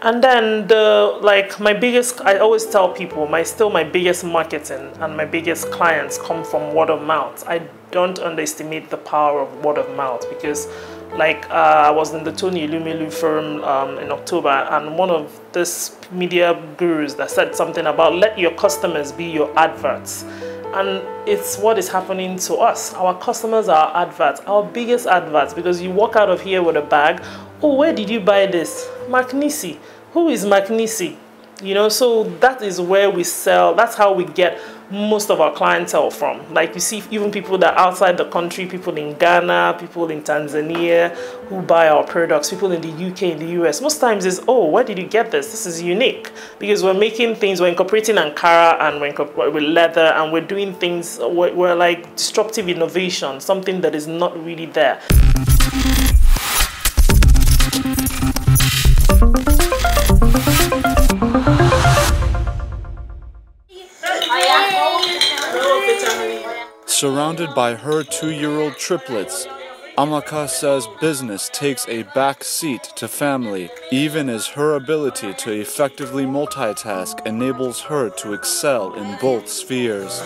And then my biggest, I always tell people, my biggest marketing and my biggest clients come from word of mouth. I don't underestimate the power of word of mouth, because I was in the Tony Elumelu forum in October, and one of this media gurus that said something about let your customers be your adverts. And it's what is happening to us. Our customers are adverts, our biggest adverts, because you walk out of here with a bag. Oh, where did you buy this? Nneamaka. Who is Nneamaka? You know, so that is where we sell. That's how we get most of our clientele from. Like you see, even people that are outside the country, people in Ghana, people in Tanzania who buy our products, people in the UK, in the US. Most times is, oh, where did you get this? This is unique, because we're making things, we're incorporating Ankara and we're incorporating with leather, and we're doing things, we're like disruptive innovation, something that is not really there. Surrounded by her 2-year-old triplets, Nneamaka says business takes a back seat to family, even as her ability to effectively multitask enables her to excel in both spheres.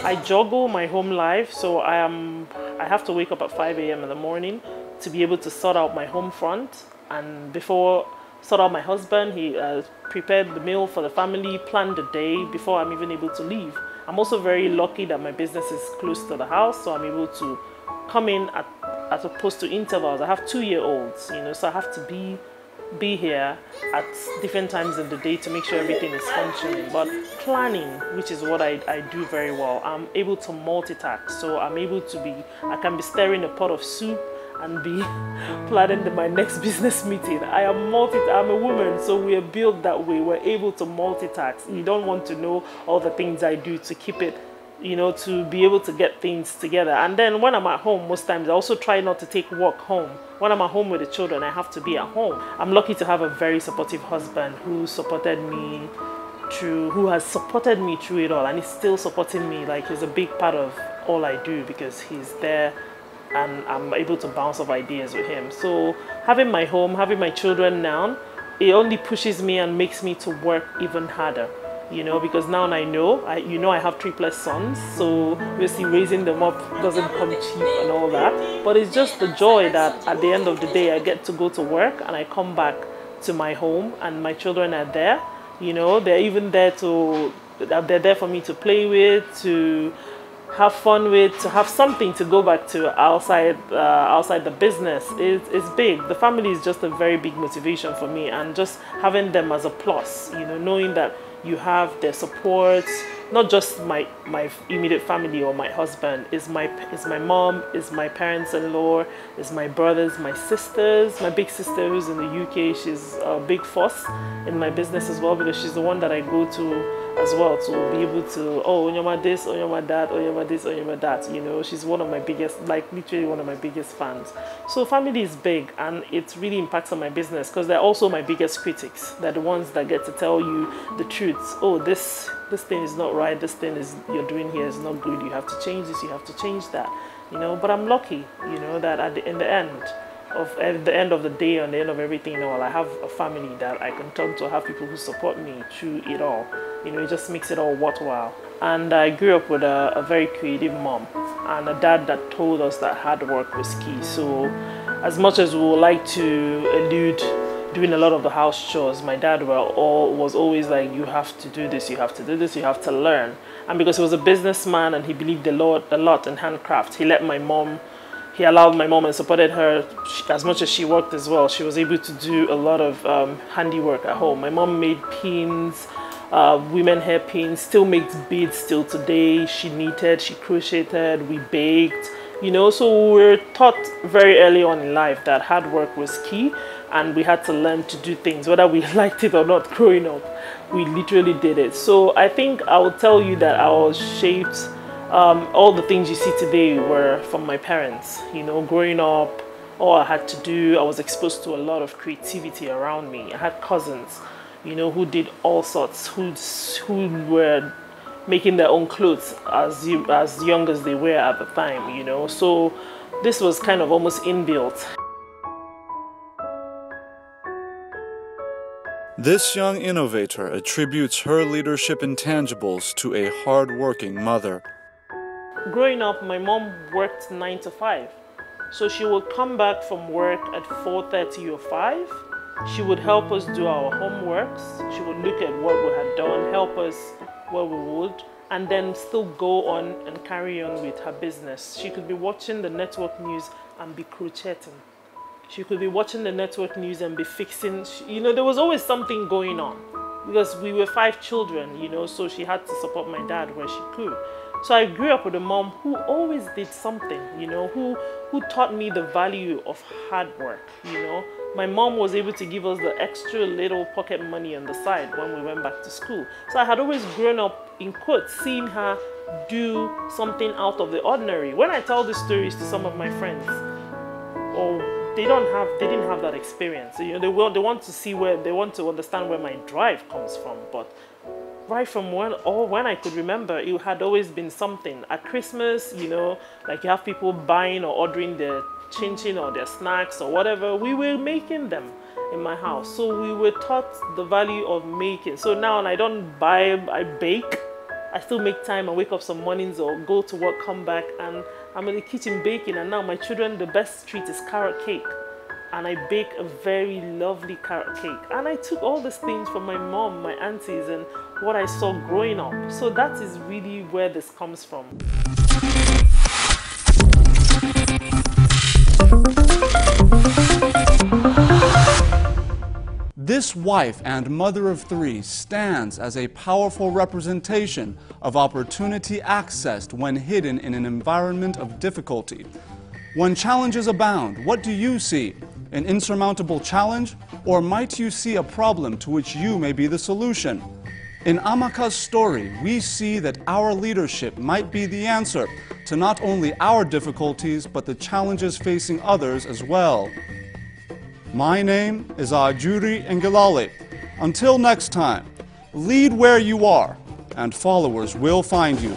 I juggle my home life, so I have to wake up at 5 a.m. in the morning to be able to sort out my home front, and sort out my husband. He prepared the meal for the family, planned the day before I'm even able to leave. I'm also very lucky that my business is close to the house, so I'm able to come in at opposed to intervals. I have 2-year-olds, you know, so I have to be here at different times in the day to make sure everything is functioning. But planning, which is what I do very well, I'm able to multitask. So I can be stirring a pot of soup and be planning my next business meeting. I'm a woman, so we are built that way. We're able to multitask. You don't want to know all the things I do to keep it, you know, to be able to get things together. And then when I'm at home, most times I also try not to take work home. When I'm at home with the children, I have to be at home. I'm lucky to have a very supportive husband who has supported me through it all, and he's still supporting me. Like, he's a big part of all I do, because he's there and I'm able to bounce off ideas with him. So having my home, having my children now, it only pushes me and makes me to work even harder, you know, because now I know, I have 3+ sons, so obviously raising them up doesn't come cheap and all that, but it's just the joy that at the end of the day I get to go to work and I come back to my home and my children are there, you know, they're even there they're there for me to play with, to have fun with, to have something to go back to outside the business is big. The family is just a very big motivation for me, and just having them as a plus, you know, knowing that you have their support, not just my immediate family or my husband, is my mom, is my parents-in-law, is my brothers, my sisters, my big sister who's in the UK. She's a big force in my business as well, because she's the one that I go to as well to be able to, oh, Onyema this, Onyema that, Onyema this, Onyema that, you know. She's one of my biggest, like literally one of my biggest fans. So family is big, and it really impacts on my business, because they're also my biggest critics. They're the ones that get to tell you the truth. Oh, this thing is not right, this thing you're doing here is not good, you have to change this, you have to change that, you know. But I'm lucky, you know, that in the end of the day, on the end of everything, you know, I have a family that I can turn to. I have people who support me through it all, you know. It just makes it all worthwhile. And I grew up with a very creative mom and a dad that told us that hard work was key. So as much as we would like to elude doing a lot of the house chores, my dad was always like, you have to do this, you have to do this, you have to learn. And because he was a businessman and he believed a lot in handcraft, he allowed my mom and supported her as much as she worked as well. She was able to do a lot of handiwork at home. My mom made pins, women hair pins, still makes beads still today. She knitted, she crocheted, we baked, you know. So we were taught very early on in life that hard work was key, and we had to learn to do things, whether we liked it or not. Growing up, we literally did it. So I think I will tell you that I was shaped, all the things you see today were from my parents, you know. Growing up, all I had to do, I was exposed to a lot of creativity around me. I had cousins, you know, who did all sorts, who were making their own clothes as young as they were at the time, you know. So this was kind of almost inbuilt. This young innovator attributes her leadership intangibles to a hard-working mother. Growing up, my mom worked 9 to 5. So she would come back from work at 4:30 or 5. She would help us do our homeworks. She would look at what we had done, help us where we would, and then still go on and carry on with her business. She could be watching the network news and be crocheting. She could be watching the network news and be fixing, you know, there was always something going on because we were 5 children, you know, so she had to support my dad where she could. So I grew up with a mom who always did something, you know, who taught me the value of hard work, you know. My mom was able to give us the extra little pocket money on the side when we went back to school. So I had always grown up, in quotes, seeing her do something out of the ordinary. When I tell these stories to some of my friends, they didn't have that experience. You know, they want to see they want to understand where my drive comes from. But right from when I could remember, it had always been something. At Christmas, you know, like you have people buying or ordering their chin-chin or their snacks or whatever, we were making them in my house. So we were taught the value of making. So now I don't buy, I bake. I still make time and wake up some mornings or go to work, come back, and I'm in the kitchen baking. And now my children, the best treat is carrot cake. And I bake a very lovely carrot cake. And I took all these things from my mom, my aunties, and what I saw growing up. So that is really where this comes from. This wife and mother of 3 stands as a powerful representation of opportunity accessed when hidden in an environment of difficulty. When challenges abound, what do you see? An insurmountable challenge? Or might you see a problem to which you may be the solution? In Nneamaka's story, we see that our leadership might be the answer to not only our difficulties, but the challenges facing others as well. My name is Ajuri Ngilale. Until next time, lead where you are, and followers will find you.